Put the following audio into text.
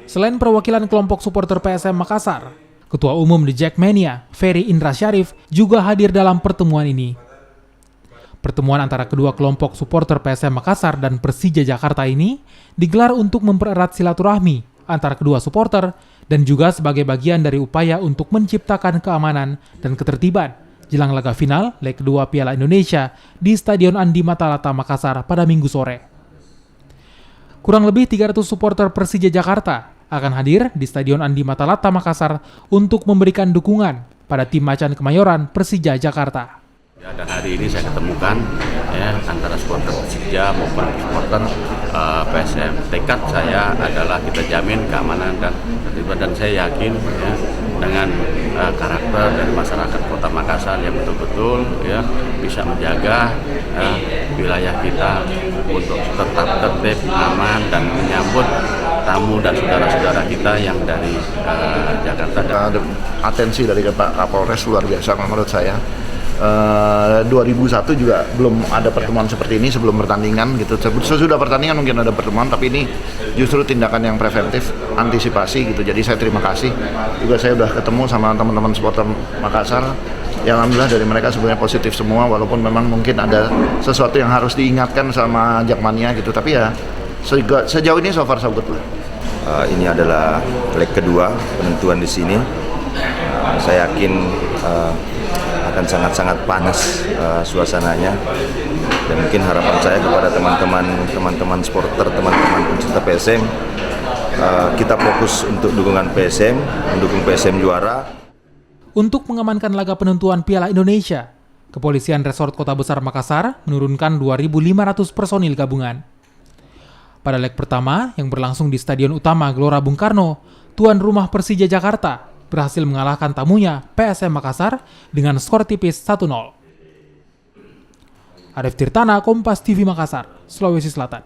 Selain perwakilan kelompok supporter PSM Makassar, Ketua Umum The Jackmania, Ferry Indra Syarif, juga hadir dalam pertemuan ini. Pertemuan antara kedua kelompok supporter PSM Makassar dan Persija Jakarta ini digelar untuk mempererat silaturahmi antara kedua supporter dan juga sebagai bagian dari upaya untuk menciptakan keamanan dan ketertiban jelang laga final leg kedua Piala Indonesia di Stadion Andi Matalata Makassar pada Minggu sore. Kurang lebih 300 supporter Persija Jakarta akan hadir di Stadion Andi Matalata Makassar untuk memberikan dukungan pada tim macan Kemayoran Persija Jakarta. Ya, dan hari ini saya ketemukan antara supporter Persija maupun supporter PSM. Tekad saya adalah kita jamin keamanan dan ketertiban, dan saya yakin dengan karakter dari masyarakat Kota Makassar yang betul-betul bisa menjaga wilayah kita untuk tetap tertib, aman, dan menyambut tamu dan saudara-saudara kita yang dari Jakarta. Atensi dari Pak Kapolres luar biasa menurut saya. 2001 juga belum ada pertemuan seperti ini sebelum pertandingan gitu. Sesudah pertandingan mungkin ada pertemuan, tapi ini justru tindakan yang preventif, antisipasi gitu. Jadi saya terima kasih. Juga saya udah ketemu sama teman-teman supporter Makassar. Yang alhamdulillah dari mereka sebenarnya positif semua, walaupun memang mungkin ada sesuatu yang harus diingatkan sama Jackmania gitu. Tapi ya sejauh ini so far so good lah. Ini adalah leg kedua penentuan di sini. Saya yakin akan sangat-sangat panas suasananya, dan mungkin harapan saya kepada teman-teman supporter, teman-teman pencinta PSM, kita fokus untuk dukungan PSM, mendukung PSM juara. Untuk mengamankan laga penentuan Piala Indonesia, Kepolisian Resort Kota Besar Makassar menurunkan 2.500 personil gabungan. Pada leg pertama yang berlangsung di Stadion Utama Gelora Bung Karno, tuan rumah Persija Jakarta berhasil mengalahkan tamunya PSM Makassar dengan skor tipis 1-0. Arif Tirtana, Kompas TV Makassar, Sulawesi Selatan.